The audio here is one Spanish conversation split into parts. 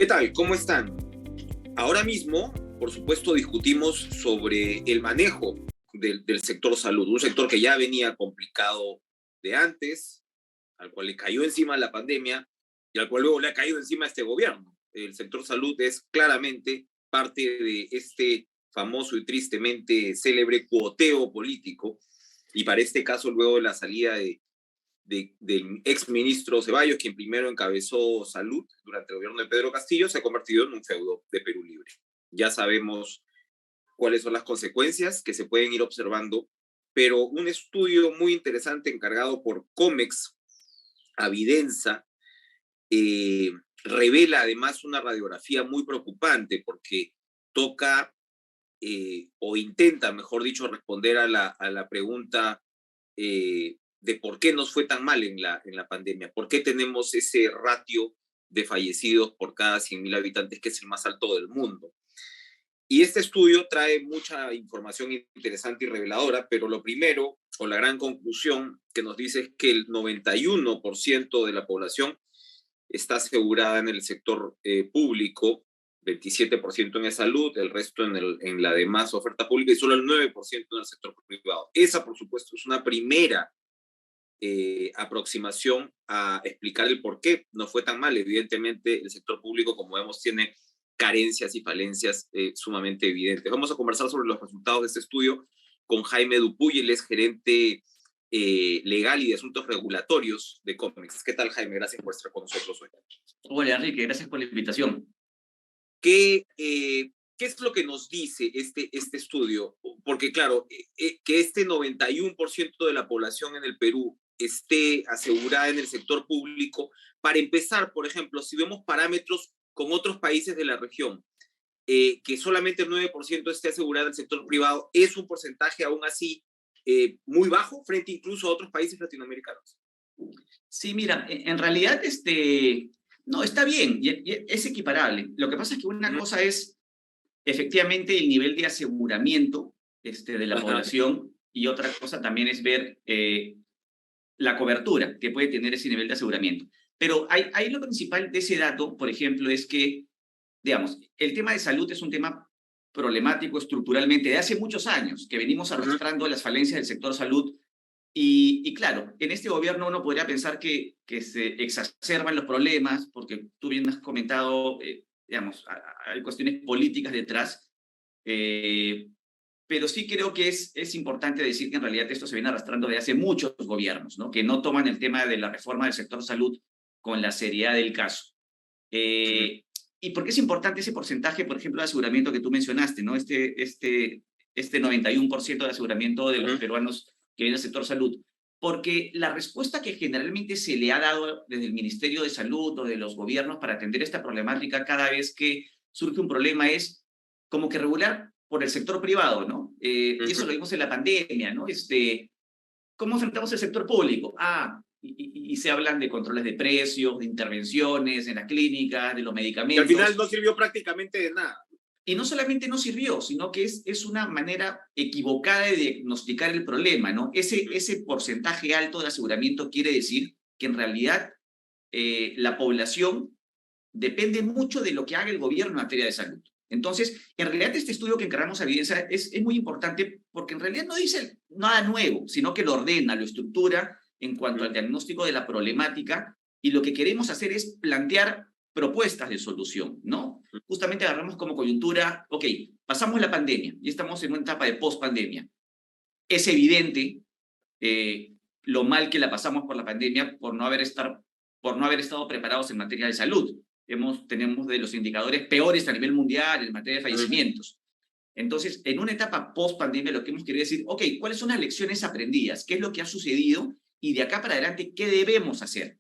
¿Qué tal? ¿Cómo están? Ahora mismo, por supuesto, discutimos sobre el manejo del sector salud, un sector que ya venía complicado de antes, al cual le cayó encima la pandemia y al cual luego le ha caído encima este gobierno. El sector salud es claramente parte de este famoso y tristemente célebre cuoteo político, y para este caso, luego de la salida del ex ministro Ceballos, quien primero encabezó salud durante el gobierno de Pedro Castillo, se ha convertido en un feudo de Perú Libre. Ya sabemos cuáles son las consecuencias que se pueden ir observando, pero un estudio muy interesante encargado por Comex Avidenza eh, revela además una radiografía muy preocupante porque toca o intenta, mejor dicho, responder a la pregunta de por qué nos fue tan mal en la pandemia, por qué tenemos ese ratio de fallecidos por cada 100.000 habitantes que es el más alto del mundo. Y este estudio trae mucha información interesante y reveladora, pero lo primero, o la gran conclusión que nos dice es que el 91% de la población está asegurada en el sector público, 27% en el salud, el resto en la demás oferta pública y solo el 9% en el sector privado. Esa, por supuesto, es una primera aproximación a explicar el por qué no fue tan mal. Evidentemente, el sector público, como vemos, tiene carencias y falencias sumamente evidentes. Vamos a conversar sobre los resultados de este estudio con Jaime Dupuy, él es gerente legal y de asuntos regulatorios de Comex. ¿Qué tal, Jaime? Gracias por estar con nosotros hoy. Hola, Enrique, gracias por la invitación. ¿Qué es lo que nos dice este estudio? Porque, claro, que este 91% de la población en el Perú esté asegurada en el sector público, para empezar, por ejemplo, si vemos parámetros con otros países de la región, que solamente el 9% esté asegurado en el sector privado, es un porcentaje aún así muy bajo frente incluso a otros países latinoamericanos. Sí, mira, en realidad, no, está bien, es equiparable. Lo que pasa es que una cosa es efectivamente el nivel de aseguramiento de la Ajá. población y otra cosa también es ver la cobertura que puede tener ese nivel de aseguramiento. Pero ahí lo principal de ese dato, por ejemplo, es que, digamos, el tema de salud es un tema problemático estructuralmente de hace muchos años, que venimos arrastrando las falencias del sector salud. Y claro, en este gobierno uno podría pensar que se exacerban los problemas, porque tú bien has comentado, digamos, hay cuestiones políticas detrás, eh, pero sí creo que es importante decir que en realidad esto se viene arrastrando de hace muchos gobiernos, ¿no? Que no toman el tema de la reforma del sector salud con la seriedad del caso. ¿Y por qué es importante ese porcentaje, por ejemplo, de aseguramiento que tú mencionaste, ¿no? Este 91% de aseguramiento de los peruanos que viene del sector salud. Porque la respuesta que generalmente se le ha dado desde el Ministerio de Salud o de los gobiernos para atender esta problemática cada vez que surge un problema es como que regular por el sector privado, ¿no? Y eso lo vimos en la pandemia, ¿no? ¿Cómo enfrentamos el sector público? Y se hablan de controles de precios, de intervenciones en las clínicas, de los Que al final medicamentos. no sirvió prácticamente de nada. Y no solamente no sirvió, sino que es una manera equivocada de diagnosticar el problema, ¿no? Ese porcentaje alto de aseguramiento quiere decir que en realidad la población depende mucho de lo que haga el gobierno en materia de salud. Entonces, en realidad este estudio que encargamos a Evidencia es muy importante porque en realidad no dice nada nuevo, sino que lo ordena, lo estructura en cuanto al diagnóstico de la problemática, y lo que queremos hacer es plantear propuestas de solución, ¿no? Justamente agarramos como coyuntura, ok, pasamos la pandemia y estamos en una etapa de post-pandemia. Es evidente lo mal que la pasamos por la pandemia por no haber estado preparados en materia de salud. Tenemos de los indicadores peores a nivel mundial en materia de fallecimientos. Entonces, en una etapa post-pandemia, lo que hemos querido decir, ok, ¿cuáles son las lecciones aprendidas? ¿Qué es lo que ha sucedido? Y de acá para adelante, ¿qué debemos hacer?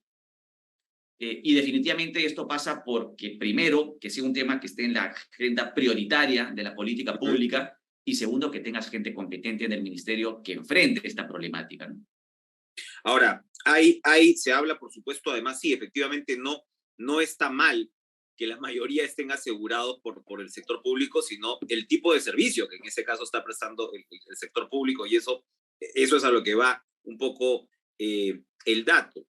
Y definitivamente esto pasa porque, primero, que sea un tema que esté en la agenda prioritaria de la política pública, y segundo, que tengas gente competente en el ministerio que enfrente esta problemática, ¿no? Ahora, se habla, por supuesto, además, sí, efectivamente no está mal que la mayoría estén asegurados por el sector público, sino el tipo de servicio que en ese caso está prestando el sector público, y eso es a lo que va un poco el dato.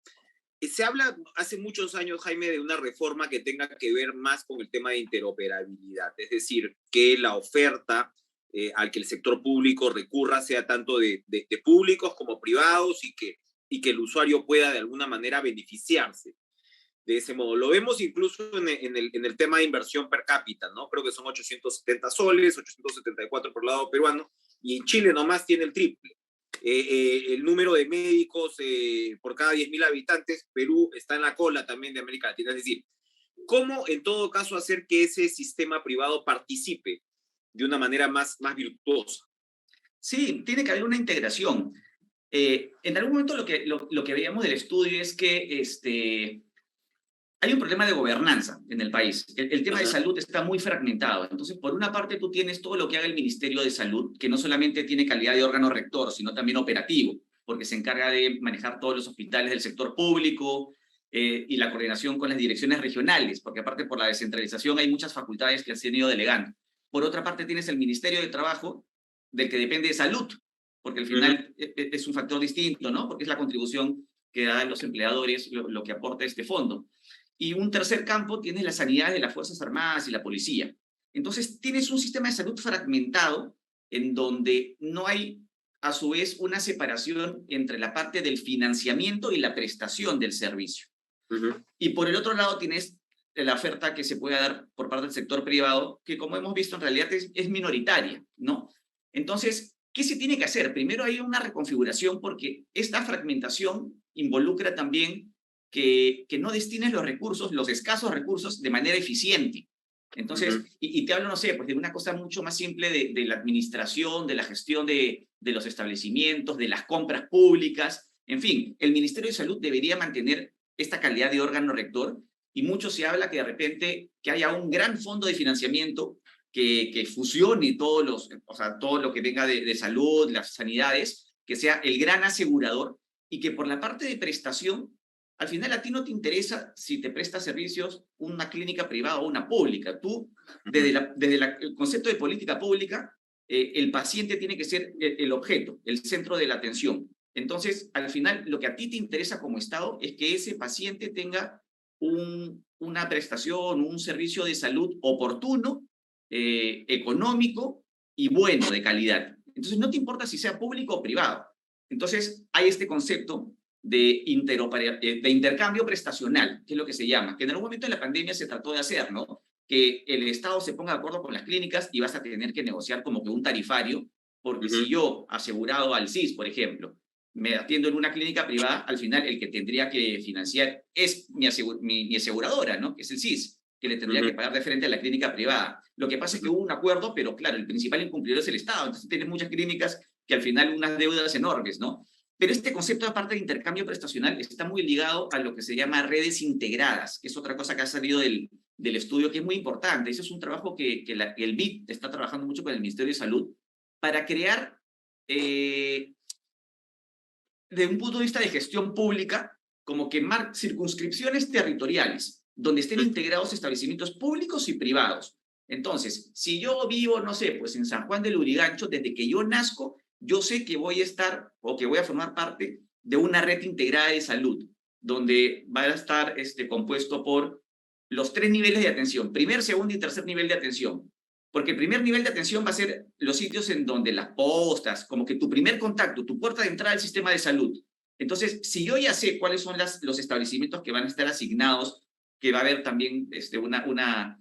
Se habla hace muchos años, Jaime, de una reforma que tenga que ver más con el tema de interoperabilidad, es decir, que la oferta al que el sector público recurra sea tanto de públicos como privados y que el usuario pueda de alguna manera beneficiarse de ese modo. Lo vemos incluso en el tema de inversión per cápita, ¿no? Creo que son 870 soles, 874 por lado peruano, y en Chile nomás tiene el triple. El número de médicos por cada 10.000 habitantes, Perú está en la cola también de América Latina. Es decir, ¿cómo en todo caso hacer que ese sistema privado participe de una manera más virtuosa? Sí, tiene que haber una integración. En algún momento lo que veíamos del estudio es que hay un problema de gobernanza en el país. El tema de Ajá. salud está muy fragmentado. Entonces, por una parte, tú tienes todo lo que haga el Ministerio de Salud, que no solamente tiene calidad de órgano rector, sino también operativo, porque se encarga de manejar todos los hospitales del sector público y la coordinación con las direcciones regionales, porque aparte por la descentralización hay muchas facultades que se han ido delegando. Por otra parte, tienes el Ministerio de Trabajo, del que depende de salud, porque al Uh-huh. final es un factor distinto, ¿no? Porque es la contribución que dan los empleadores, lo que aporta este fondo. Y un tercer campo tienes la sanidad de las Fuerzas Armadas y la policía. Entonces, tienes un sistema de salud fragmentado en donde no hay, a su vez, una separación entre la parte del financiamiento y la prestación del servicio. Uh-huh. Y por el otro lado tienes la oferta que se puede dar por parte del sector privado, que como hemos visto en realidad es minoritaria, ¿no? Entonces, ¿qué se tiene que hacer? Primero hay una reconfiguración porque esta fragmentación involucra también que no destines los recursos, los escasos recursos, de manera eficiente. Entonces, Uh-huh. y te hablo, no sé, pues de una cosa mucho más simple de la administración, de la gestión de los establecimientos, de las compras públicas. En fin, el Ministerio de Salud debería mantener esta calidad de órgano rector y mucho se habla que de repente que haya un gran fondo de financiamiento que fusione todos los, o sea, todo lo que venga de salud, las sanidades, que sea el gran asegurador y que por la parte de prestación, al final a ti no te interesa si te presta servicios una clínica privada o una pública. Tú, desde el concepto de política pública, el paciente tiene que ser el objeto, el centro de la atención. Entonces, al final, lo que a ti te interesa como Estado es que ese paciente tenga una prestación, un servicio de salud oportuno, económico y bueno, de calidad. Entonces, no te importa si sea público o privado. Entonces, hay este concepto de intercambio prestacional, que es lo que se llama, que en algún momento de la pandemia se trató de hacer, ¿no? Que el Estado se ponga de acuerdo con las clínicas y vas a tener que negociar como que un tarifario, porque si Uh-huh. yo, asegurado al CIS, por ejemplo, me atiendo en una clínica privada, al final el que tendría que financiar es mi aseguradora, ¿no? Que es el CIS, que le tendría Uh-huh. que pagar de frente a la clínica privada. Lo que pasa es que hubo un acuerdo, pero claro, el principal incumplidor es el Estado, entonces tienes muchas clínicas que al final unas deudas enormes, ¿no? Pero este concepto, aparte de intercambio prestacional, está muy ligado a lo que se llama redes integradas, que es otra cosa que ha salido del estudio, que es muy importante. Ese es un trabajo que el BID está trabajando mucho con el Ministerio de Salud para crear, de un punto de vista de gestión pública, como que circunscripciones territoriales, donde estén integrados establecimientos públicos y privados. Entonces, si yo vivo, no sé, pues en San Juan del Lurigancho, desde que yo nazco, yo sé que voy a estar o que voy a formar parte de una red integrada de salud, donde va a estar compuesto por los 3 niveles de atención, primer, segundo y tercer nivel de atención. Porque el primer nivel de atención va a ser los sitios en donde las postas, como que tu primer contacto, tu puerta de entrada al sistema de salud. Entonces, si yo ya sé cuáles son los establecimientos que van a estar asignados, que va a haber también una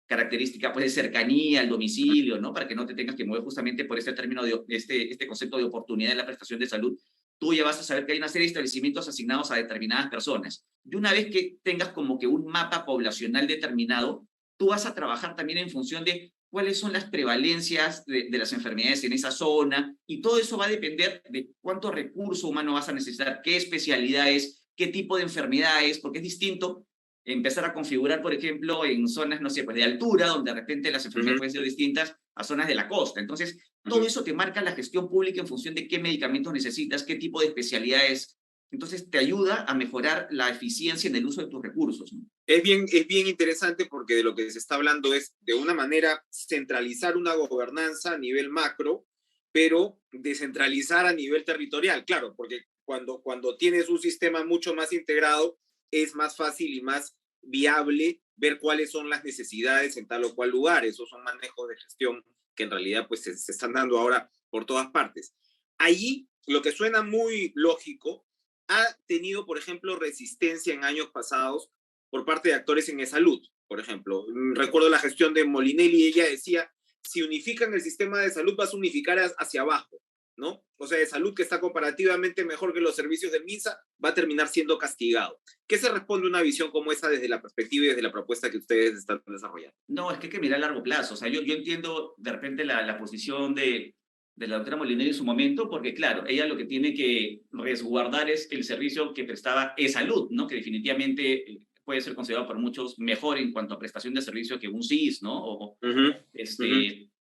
característica pues, de cercanía al domicilio, ¿no? Para que no te tengas que mover justamente por este término de este concepto de oportunidad en la prestación de salud, tú ya vas a saber que hay una serie de establecimientos asignados a determinadas personas. Y una vez que tengas como que un mapa poblacional determinado, tú vas a trabajar también en función de cuáles son las prevalencias de las enfermedades en esa zona, y todo eso va a depender de cuánto recurso humano vas a necesitar, qué especialidades, qué tipo de enfermedades, porque es distinto empezar a configurar, por ejemplo, en zonas, no sé, pues de altura, donde de repente las enfermedades Uh-huh. pueden ser distintas a zonas de la costa. Entonces, todo Uh-huh. eso te marca la gestión pública en función de qué medicamentos necesitas, qué tipo de especialidades. Entonces, te ayuda a mejorar la eficiencia en el uso de tus recursos, ¿no? Es bien interesante porque de lo que se está hablando es de una manera centralizar una gobernanza a nivel macro, pero descentralizar a nivel territorial, claro, porque cuando tienes un sistema mucho más integrado, es más fácil y más viable ver cuáles son las necesidades en tal o cual lugar. Esos son manejos de gestión que en realidad pues se están dando ahora por todas partes. Allí, lo que suena muy lógico, ha tenido, por ejemplo, resistencia en años pasados por parte de actores en salud. Por ejemplo, recuerdo la gestión de Molinelli y ella decía, si unifican el sistema de salud vas a unificar hacia abajo, ¿no? O sea, de salud que está comparativamente mejor que los servicios del MINSA va a terminar siendo castigado. ¿Qué se responde a una visión como esa desde la perspectiva y desde la propuesta que ustedes están desarrollando? No, es que hay que mirar a largo plazo. O sea, yo entiendo de repente la posición de la doctora Molinelli en su momento, porque claro, ella lo que tiene que resguardar es el servicio que prestaba e-salud, ¿no? Que definitivamente puede ser considerado por muchos mejor en cuanto a prestación de servicio que un SIS, ¿no?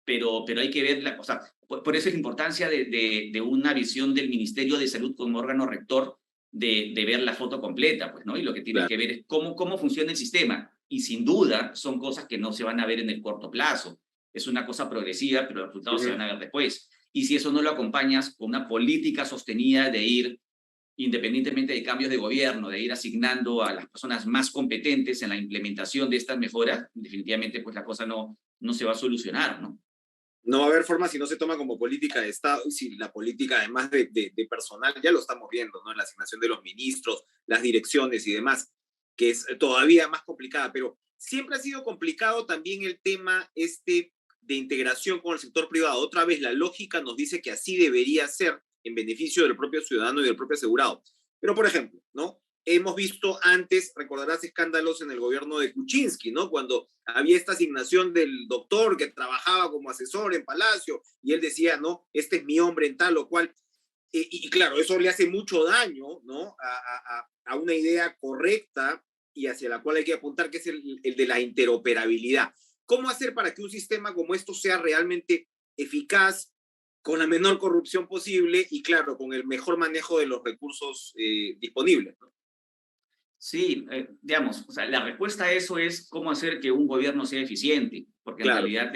Pero hay que ver, o sea, por eso es la importancia de una visión del Ministerio de Salud como órgano rector de ver la foto completa, pues, ¿no? Y lo que tiene Claro. que ver es cómo funciona el sistema. Y sin duda son cosas que no se van a ver en el corto plazo. Es una cosa progresiva, pero los resultados se van a ver después. Y si eso no lo acompañas con una política sostenida de ir, independientemente de cambios de gobierno, de ir asignando a las personas más competentes en la implementación de estas mejoras, definitivamente pues la cosa no se va a solucionar, ¿no? No va a haber forma si no se toma como política de Estado, y si la política además de personal, ya lo estamos viendo, ¿no? La asignación de los ministros, las direcciones y demás, que es todavía más complicada, pero siempre ha sido complicado también el tema de integración con el sector privado. Otra vez, la lógica nos dice que así debería ser en beneficio del propio ciudadano y del propio asegurado. Pero, por ejemplo, ¿no? Hemos visto antes, recordarás escándalos en el gobierno de Kuczynski, ¿no? Cuando había esta asignación del doctor que trabajaba como asesor en Palacio y él decía, no, este es mi hombre en tal o cual. Y claro, eso le hace mucho daño, ¿no? A una idea correcta y hacia la cual hay que apuntar, que es el de la interoperabilidad. ¿Cómo hacer para que un sistema como esto sea realmente eficaz, con la menor corrupción posible y, claro, con el mejor manejo de los recursos disponibles, ¿no? Sí, digamos, o sea, la respuesta a eso es cómo hacer que un gobierno sea eficiente, porque en Claro. realidad,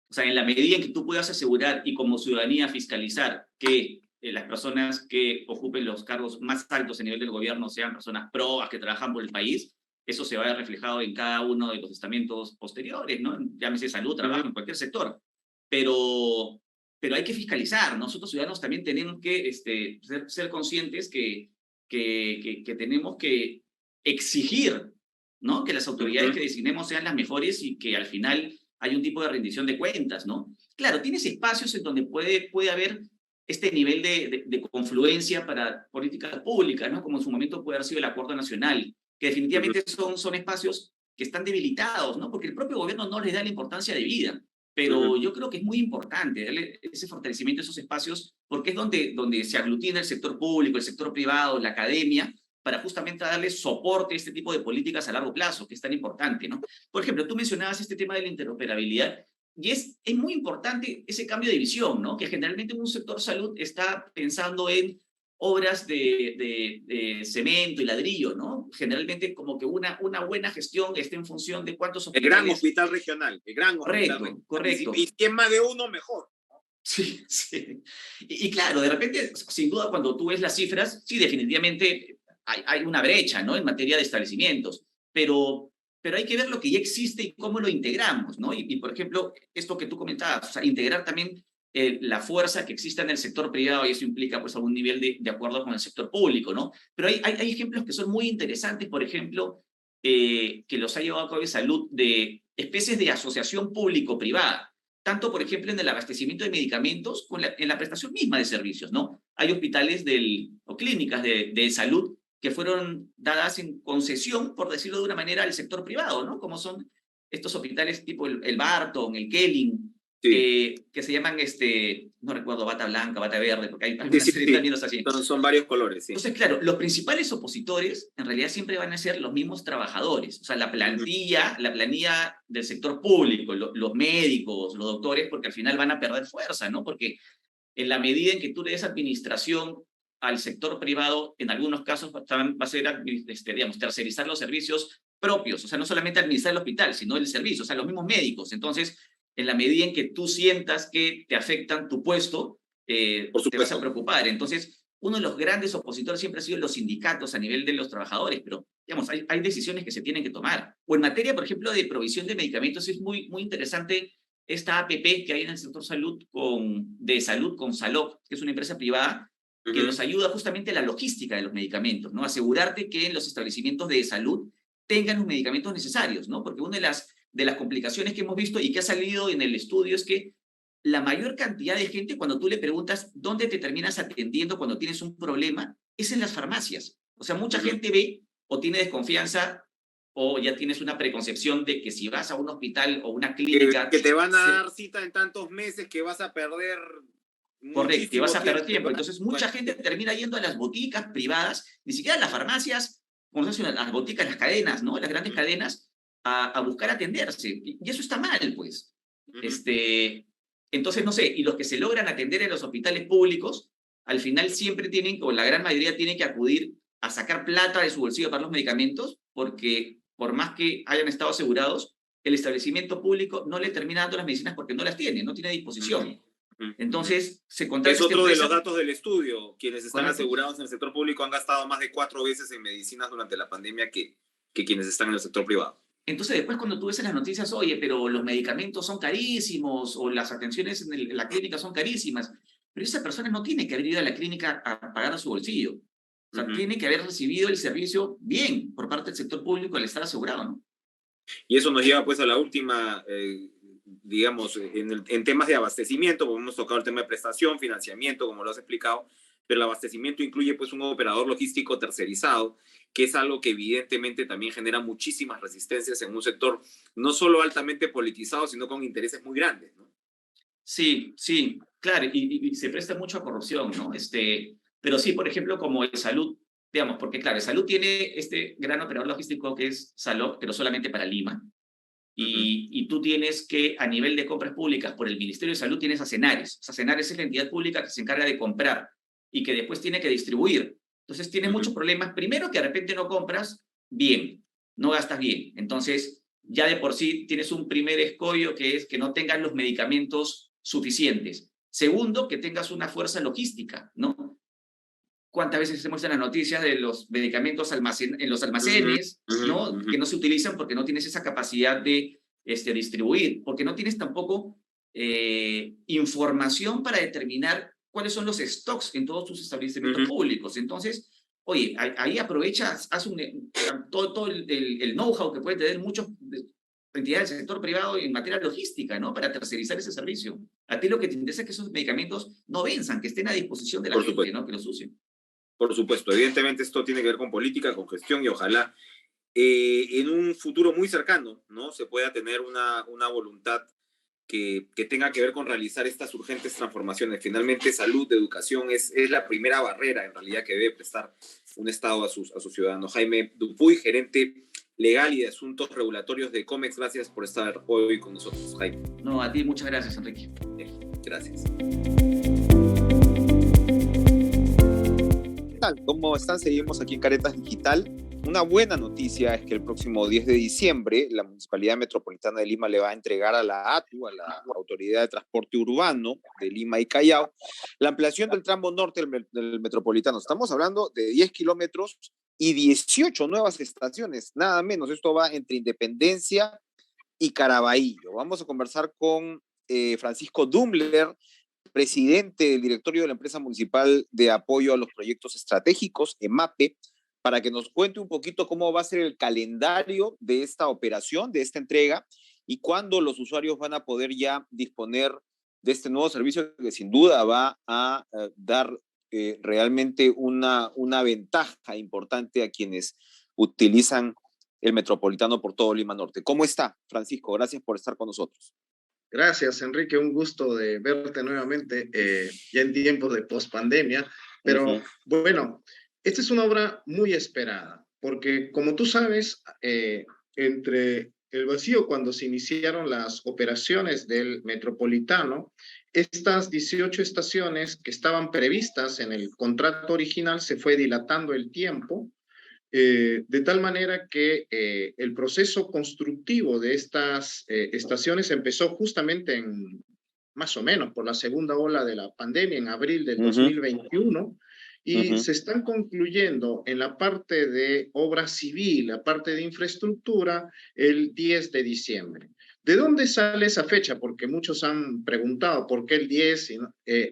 o sea, en la medida en que tú puedas asegurar y como ciudadanía fiscalizar que las personas que ocupen los cargos más altos a nivel del gobierno sean personas probas que trabajan por el país, eso se va a ver reflejado en cada uno de los estamentos posteriores, ¿no? Llámese salud, trabajo, en cualquier sector. Pero, pero hay que fiscalizar. Nosotros ciudadanos también tenemos que ser conscientes que tenemos que exigir, ¿no? Que las autoridades que designemos sean las mejores y que al final hay un tipo de rendición de cuentas, ¿no? Claro, tienes espacios en donde puede haber este nivel de confluencia para políticas públicas, ¿no? Como en su momento puede haber sido el Acuerdo Nacional, que definitivamente son espacios que están debilitados, ¿no? Porque el propio gobierno no les da la importancia de vida. Pero yo creo que es muy importante darle ese fortalecimiento a esos espacios porque es donde se aglutina el sector público, el sector privado, la academia, para justamente darle soporte a este tipo de políticas a largo plazo, que es tan importante, ¿no? Por ejemplo, tú mencionabas este tema de la interoperabilidad y es muy importante ese cambio de visión, ¿no? Que generalmente un sector salud está pensando en obras de cemento y ladrillo, ¿no? Generalmente como que una buena gestión esté en función de cuántos El gran hospitales. hospital regional, el gran hospital regional. Correcto. Y si es más de uno, mejor. Sí, sí. Y claro, de repente, sin duda, cuando tú ves las cifras, sí, definitivamente hay una brecha, ¿no? En materia de establecimientos, pero hay que ver lo que ya existe y cómo lo integramos, ¿no? Y por ejemplo, esto que tú comentabas, o sea, integrar también la fuerza que existe en el sector privado y eso implica pues algún nivel de acuerdo con el sector público, ¿no? Pero hay ejemplos que son muy interesantes, por ejemplo, que los ha llevado a cabo de salud de especies de asociación público-privada, tanto, por ejemplo, en el abastecimiento de medicamentos como en la prestación misma de servicios, ¿no? Hay hospitales o clínicas de salud que fueron dadas en concesión, por decirlo de una manera, al sector privado, ¿no? Como son estos hospitales tipo el Barton, el Kelling, Sí. que se llaman, no recuerdo, bata blanca, bata verde, porque hay una Sí, serie de términos así. Son varios colores, sí. Entonces, claro, los principales opositores en realidad siempre van a ser los mismos trabajadores, o sea, la planilla del sector público, los médicos, los doctores, porque al final van a perder fuerza, ¿no? Porque en la medida en que tú le des administración al sector privado, en algunos casos va a ser, digamos, tercerizar los servicios propios, o sea, no solamente administrar el hospital, sino el servicio, o sea, los mismos médicos. Entonces, en la medida en que tú sientas que te afectan tu puesto, Por te vas a supuesto. preocupar. Entonces, uno de los grandes opositores siempre ha sido los sindicatos a nivel de los trabajadores, pero digamos, hay decisiones que se tienen que tomar. O en materia, por ejemplo, de provisión de medicamentos, es muy, muy interesante esta APP que hay en el sector de salud con Salop, que es una empresa privada que nos ayuda justamente a la logística de los medicamentos, ¿no? Asegurarte que en los establecimientos de salud tengan los medicamentos necesarios, ¿no? Porque una de las complicaciones que hemos visto y que ha salido en el estudio es que la mayor cantidad de gente, cuando tú le preguntas dónde te terminas atendiendo cuando tienes un problema, es en las farmacias. O sea, mucha gente ve o tiene desconfianza o ya tienes una preconcepción de que si vas a un hospital o una clínica... Que te van a dar cita en tantos meses que vas a perder correcto, que vas a perder tiempo. tiempo. Entonces, mucha gente termina yendo a las boticas privadas, ni siquiera a las farmacias, como se llaman las boticas, las cadenas, ¿no? Las grandes cadenas, a buscar atenderse. Y eso está mal, pues. Entonces, no sé, y los que se logran atender en los hospitales públicos, al final siempre tienen, o la gran mayoría tiene que acudir a sacar plata de su bolsillo para los medicamentos, porque por más que hayan estado asegurados, el establecimiento público no le termina dando las medicinas porque no las tiene, no tiene a disposición. Entonces, se contrata. Es otro de los datos del estudio. Quienes están correcto. asegurados en el sector público han gastado más de 4 veces en medicinas durante la pandemia que quienes están en el sector privado. Entonces, después cuando tú ves en las noticias, oye, pero los medicamentos son carísimos o las atenciones en la clínica son carísimas, pero esa persona no tiene que haber ido a la clínica a pagar a su bolsillo. O sea, tiene que haber recibido el servicio bien por parte del sector público al estar asegurado, ¿no? Y eso nos lleva pues a la última, digamos, en temas de abastecimiento, como hemos tocado el tema de prestación, financiamiento, como lo has explicado, pero el abastecimiento incluye pues un operador logístico tercerizado, que es algo que evidentemente también genera muchísimas resistencias en un sector no solo altamente politizado, sino con intereses muy grandes, ¿no? Sí, sí, claro, y se presta mucho a corrupción, ¿no? Pero sí, por ejemplo, como el salud, digamos, porque claro, el salud tiene este gran operador logístico que es Salop, pero solamente para Lima. Y tú tienes que, a nivel de compras públicas, por el Ministerio de Salud, tienes a Cenares. O sea, Cenares es la entidad pública que se encarga de comprar y que después tiene que distribuir. Entonces, tienes muchos problemas. Primero, que de repente no compras bien, no gastas bien. Entonces, ya de por sí tienes un primer escollo que es que no tengas los medicamentos suficientes. Segundo, que tengas una fuerza logística, ¿no? ¿Cuántas veces hemos visto en las noticias de los medicamentos en los almacenes, ¿no? Que no se utilizan porque no tienes esa capacidad de distribuir, porque no tienes tampoco información para determinar cuáles son los stocks en todos tus establecimientos públicos. Entonces, oye, ahí aprovechas, haz todo el know-how que puede tener muchas entidades del sector privado en materia logística, ¿no? Para tercerizar ese servicio. A ti lo que te interesa es que esos medicamentos no venzan, que estén a disposición de la gente, ¿no? Que los usen. Por supuesto, evidentemente esto tiene que ver con política, con gestión y ojalá en un futuro muy cercano, ¿no? Se pueda tener una voluntad que tenga que ver con realizar estas urgentes transformaciones. Finalmente, salud, educación es la primera barrera en realidad que debe prestar un Estado a sus ciudadanos. Jaime Dupuy, gerente legal y de asuntos regulatorios de COMEX, gracias por estar hoy con nosotros, Jaime. No, a ti muchas gracias, Enrique. Gracias. ¿Cómo están? Seguimos aquí en Caretas Digital. Una buena noticia es que el próximo 10 de diciembre la Municipalidad Metropolitana de Lima le va a entregar a la ATU, a la Autoridad de Transporte Urbano de Lima y Callao, la ampliación del tramo norte del Metropolitano. Estamos hablando de 10 kilómetros y 18 nuevas estaciones, nada menos. Esto va entre Independencia y Caraballo. Vamos a conversar con Francisco Dumbler, presidente del directorio de la empresa municipal de apoyo a los proyectos estratégicos, EMAPE, para que nos cuente un poquito cómo va a ser el calendario de esta operación, de esta entrega, y cuándo los usuarios van a poder ya disponer de este nuevo servicio que sin duda va a dar realmente una ventaja importante a quienes utilizan el metropolitano por todo Lima Norte. ¿Cómo está, Francisco? Gracias por estar con nosotros. Gracias, Enrique. Un gusto de verte nuevamente ya en tiempos de pospandemia. Pero bueno, esta es una obra muy esperada, porque como tú sabes, entre el vacío cuando se iniciaron las operaciones del Metropolitano, estas 18 estaciones que estaban previstas en el contrato original se fue dilatando el tiempo, de tal manera que el proceso constructivo de estas estaciones empezó justamente más o menos por la segunda ola de la pandemia, en abril del 2021, y Ujú. se están concluyendo en la parte de obra civil, la parte de infraestructura, el 10 de diciembre. ¿De dónde sale esa fecha? Porque muchos han preguntado por qué el 10.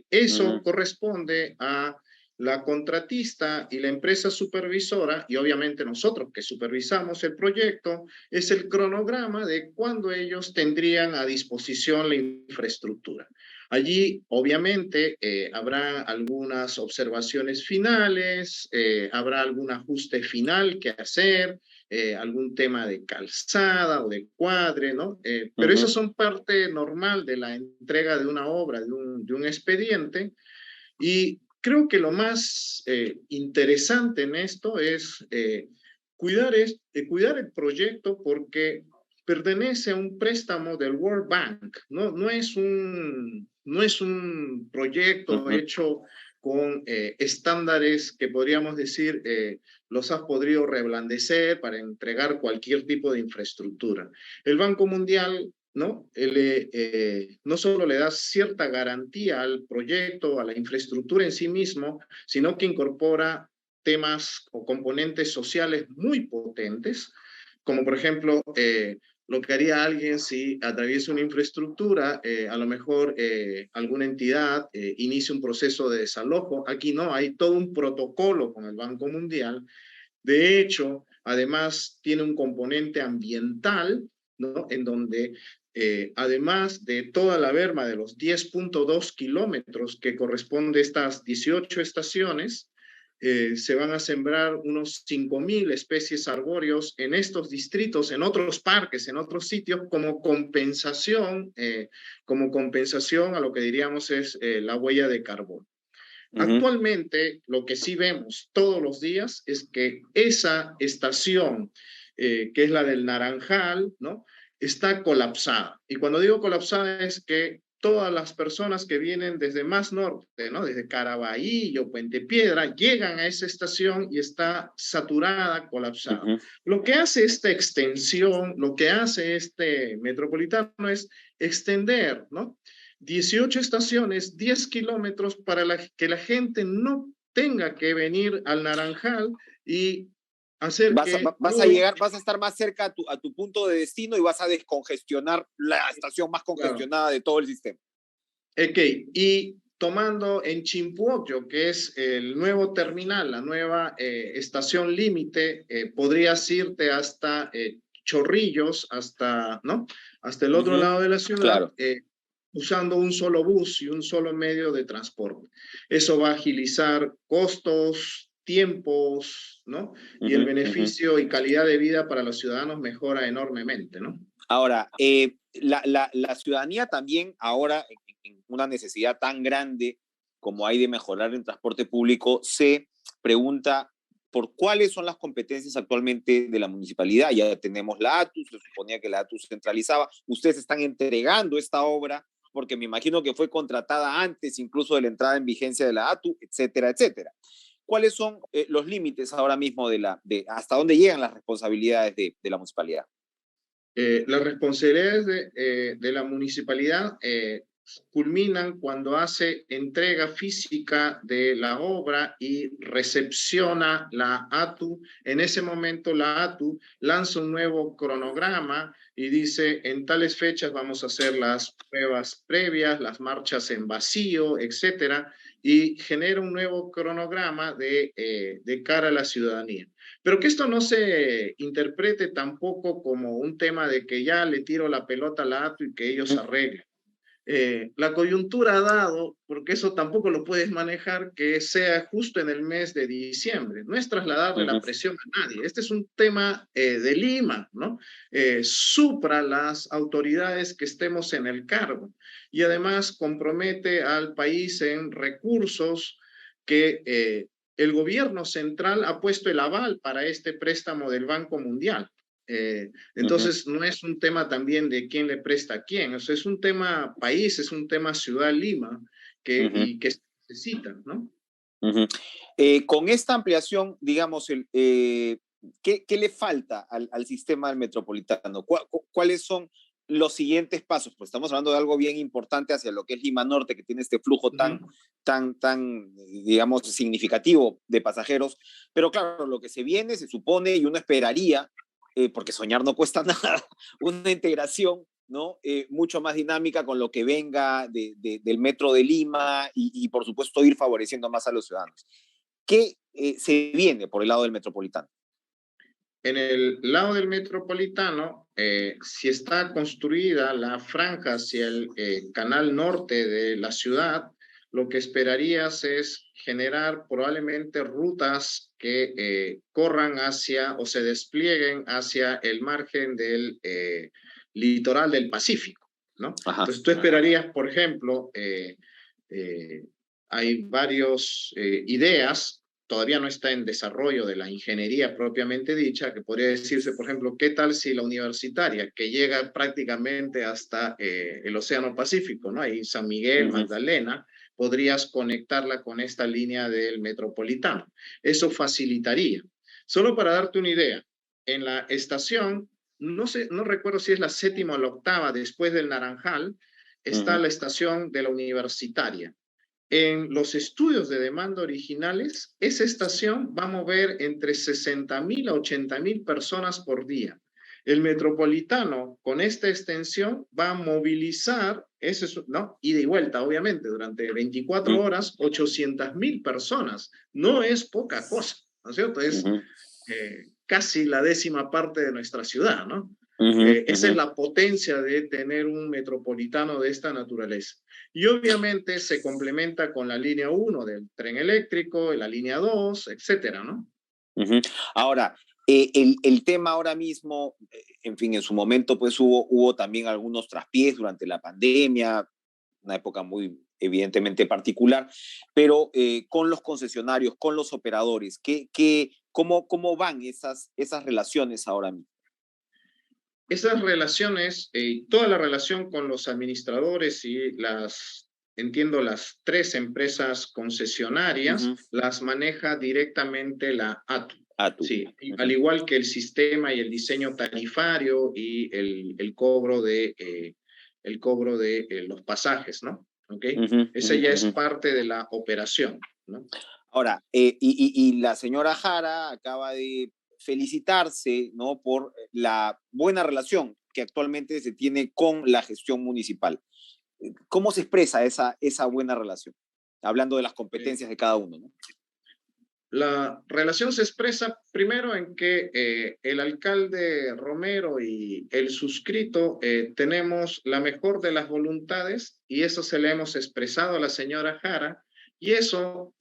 Eso Ujú. corresponde a la contratista y la empresa supervisora, y obviamente nosotros que supervisamos el proyecto, es el cronograma de cuándo ellos tendrían a disposición la infraestructura. Allí, obviamente, habrá algunas observaciones finales, habrá algún ajuste final que hacer, algún tema de calzada o de cuadre, ¿no? Pero eso Ujú. son parte normal de la entrega de una obra, de un expediente, y creo que lo más interesante en esto es cuidar el proyecto porque pertenece a un préstamo del World Bank, no es un proyecto Ujú. hecho con estándares que podríamos decir los has podido reblandecer para entregar cualquier tipo de infraestructura. El Banco Mundial, ¿no? No solo le da cierta garantía al proyecto, a la infraestructura en sí mismo, sino que incorpora temas o componentes sociales muy potentes, como por ejemplo lo que haría alguien si atraviesa una infraestructura, a lo mejor alguna entidad inicia un proceso de desalojo. Aquí no, hay todo un protocolo con el Banco Mundial. De hecho, además tiene un componente ambiental, ¿no? En donde, además de toda la berma de los 10.2 kilómetros que corresponde a estas 18 estaciones, se van a sembrar unos 5.000 especies arbóreos en estos distritos, en otros parques, en otros sitios, como compensación a lo que diríamos es la huella de carbono. Ujú. Actualmente, lo que sí vemos todos los días es que esa estación, que es la del Naranjal, ¿no? Está colapsada. Y cuando digo colapsada es que todas las personas que vienen desde más norte, ¿no? Desde Caraballo, Puente Piedra, llegan a esa estación y está saturada, colapsada. Ujú. Lo que hace esta extensión, lo que hace este metropolitano es extender, ¿no? 18 estaciones, 10 kilómetros para que la gente no tenga que venir al Naranjal y hacer que Vas a todo, llegar, vas a estar más cerca a tu punto de destino y vas a descongestionar la estación más claro, congestionada de todo el sistema. ok, y tomando en Chimpuoccho, que es el nuevo terminal, la nueva estación límite, podrías irte hasta Chorrillos, ¿no? Hasta el otro Ujú. lado de la ciudad, Claro. usando un solo bus y un solo medio de transporte. Eso va a agilizar costos, tiempos, ¿no? Y el Ujú. Ujú. beneficio y calidad de vida para los ciudadanos mejora enormemente, ¿no? Ahora, la ciudadanía también ahora, en una necesidad tan grande como hay de mejorar el transporte público, se pregunta por cuáles son las competencias actualmente de la municipalidad. Ya tenemos la ATU, se suponía que la ATU centralizaba. Ustedes están entregando esta obra porque me imagino que fue contratada antes incluso de la entrada en vigencia de la ATU, etcétera, etcétera. ¿Cuáles son los límites ahora mismo de hasta dónde llegan las responsabilidades de la municipalidad? Las responsabilidades de la municipalidad culminan cuando hace entrega física de la obra y recepciona la ATU. En ese momento la ATU lanza un nuevo cronograma y dice en tales fechas vamos a hacer las pruebas previas, las marchas en vacío, etcétera, y genera un nuevo cronograma de cara a la ciudadanía. Pero que esto no se interprete tampoco como un tema de que ya le tiro la pelota a la ATU y que ellos arreglen. La coyuntura ha dado, porque eso tampoco lo puedes manejar, que sea justo en el mes de diciembre. No es trasladarle la Uh-huh. presión a nadie. Este es un tema de Lima, ¿no? Supra las autoridades que estemos en el cargo. Y además compromete al país en recursos que el gobierno central ha puesto el aval para este préstamo del Banco Mundial. Uh-huh. Entonces, no es un tema también de quién le presta a quién, o sea, es un tema país, es un tema ciudad Lima Uh-huh. que se necesita, ¿no? Uh-huh. Con esta ampliación, digamos, ¿qué le falta al sistema del metropolitano? ¿Cuáles son los siguientes pasos? Pues estamos hablando de algo bien importante hacia lo que es Lima Norte, que tiene este flujo tan, digamos, significativo de pasajeros. Pero claro, lo que se viene, se supone, y uno esperaría, porque soñar no cuesta nada, una integración, ¿no? Mucho más dinámica con lo que venga del Metro de Lima y, por supuesto, ir favoreciendo más a los ciudadanos. ¿Qué se viene por el lado del metropolitano? En el lado del metropolitano, si está construida la franja hacia el canal norte de la ciudad, lo que esperarías es generar probablemente rutas que corran hacia o se desplieguen hacia el margen del litoral del Pacífico, ¿no? Ajá. Entonces tú esperarías, por ejemplo, hay varias ideas. Todavía no está en desarrollo de la ingeniería propiamente dicha, que podría decirse, por ejemplo, ¿qué tal si la universitaria, que llega prácticamente hasta el Océano Pacífico, ¿no? Ahí San Miguel, Magdalena, podrías conectarla con esta línea del metropolitano? Eso facilitaría. Solo para darte una idea, en la estación, no recuerdo si es la 7ª o la 8ª, después del Naranjal, está la estación de la universitaria. En los estudios de demanda originales, esa estación va a mover entre 60.000 a 80.000 personas por día. El metropolitano, con esta extensión, va a movilizar, ¿no? Ida y vuelta, obviamente, durante 24 horas, 800.000 personas. No es poca cosa, ¿no es cierto? Es casi la 10ª parte de nuestra ciudad, ¿no? Esa es la potencia de tener un metropolitano de esta naturaleza. Y obviamente se complementa con la línea 1 del tren eléctrico, la línea 2, etcétera, ¿no? Ahora, el tema ahora mismo, en fin, en su momento pues hubo también algunos traspiés durante la pandemia, una época muy evidentemente particular, pero con los concesionarios, con los operadores, ¿cómo van esas relaciones ahora mismo? Esas relaciones, toda la relación con los administradores y entiendo, las 3 empresas concesionarias, las maneja directamente la ATU. Sí, al igual que el sistema y el diseño tarifario y el cobro de los pasajes, ¿no? ¿Okay? Esa ya es parte de la operación, ¿no? Ahora, y la señora Jara acaba de felicitarse, ¿no?, por la buena relación que actualmente se tiene con la gestión municipal. ¿Cómo se expresa esa buena relación? Hablando de las competencias de cada uno, ¿no? La relación se expresa primero en que el alcalde Romero y el suscrito tenemos la mejor de las voluntades, y eso se le hemos expresado a la señora Jara, y eso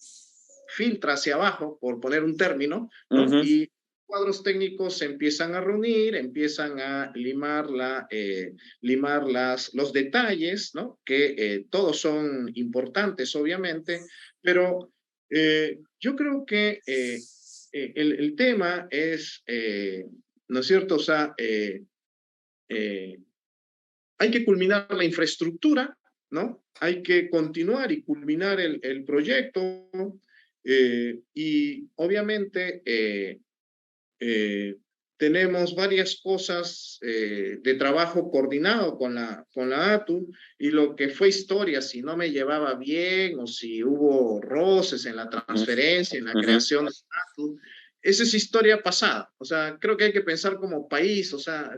filtra hacia abajo, por poner un término, ¿no? Y cuadros técnicos se empiezan a reunir, empiezan a limar los detalles, ¿no? Que todos son importantes, obviamente, pero yo creo que el tema es, ¿no es cierto? O sea, hay que culminar la infraestructura, ¿no? Hay que continuar y culminar el proyecto, y obviamente tenemos varias cosas de trabajo coordinado con la ATU, y lo que fue historia, si no me llevaba bien o si hubo roces en la transferencia, en la creación de la ATU, esa es historia pasada. O sea, creo que hay que pensar como país, o sea,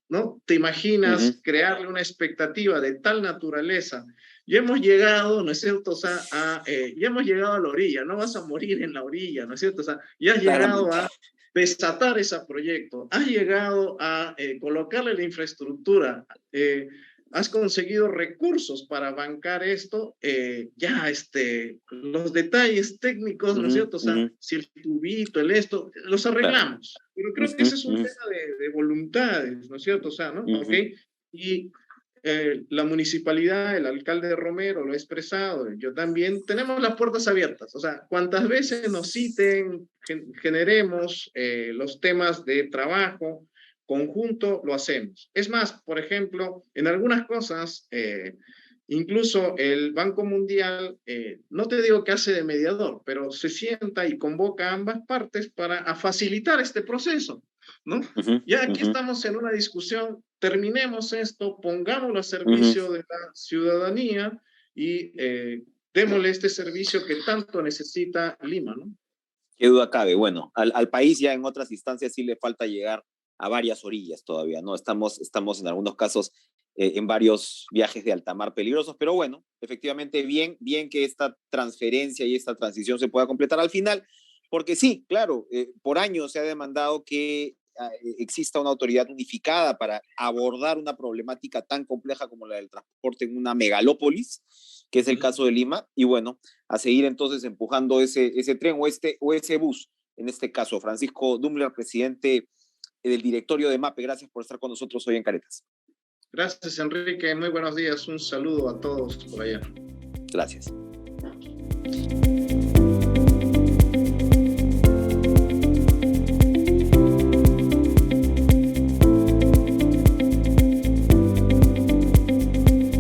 ¿no? ¿Te imaginas crearle una expectativa de tal naturaleza? Ya hemos llegado, ¿no es cierto? O sea, ya hemos llegado a la orilla, no vas a morir en la orilla, ¿no es cierto? O sea, ya has llegado a desatar ese proyecto, has llegado a colocarle la infraestructura, has conseguido recursos para bancar esto, los detalles técnicos, ¿no es cierto? O sea, si el tubito, los arreglamos. Pero creo que ese es un tema de voluntades, ¿no es cierto? O sea, ¿no? ¿Ok? Y la municipalidad, el alcalde Romero lo ha expresado, yo también, tenemos las puertas abiertas. O sea, cuantas veces nos citen, generemos los temas de trabajo conjunto, lo hacemos. Es más, por ejemplo, en algunas cosas, incluso el Banco Mundial, no te digo que hace de mediador, pero se sienta y convoca a ambas partes para facilitar este proceso. ¿no? Ujú, Ya aquí ujú. estamos en una discusión, terminemos esto, pongámoslo a servicio de la ciudadanía y démosle este servicio que tanto necesita Lima, ¿no? Qué duda cabe. Bueno, al país ya en otras instancias sí le falta llegar a varias orillas todavía, ¿no? Estamos en algunos casos en varios viajes de alta mar peligrosos, pero bueno, efectivamente bien que esta transferencia y esta transición se pueda completar al final, porque sí, claro, por años se ha demandado que exista una autoridad unificada para abordar una problemática tan compleja como la del transporte en una megalópolis, que es el caso de Lima, y bueno, a seguir entonces empujando ese tren o ese bus, en este caso. Francisco Dumbler, presidente del directorio de MAPE, gracias por estar con nosotros hoy en Caretas. Gracias, Enrique. Muy buenos días. Un saludo a todos por allá. Gracias.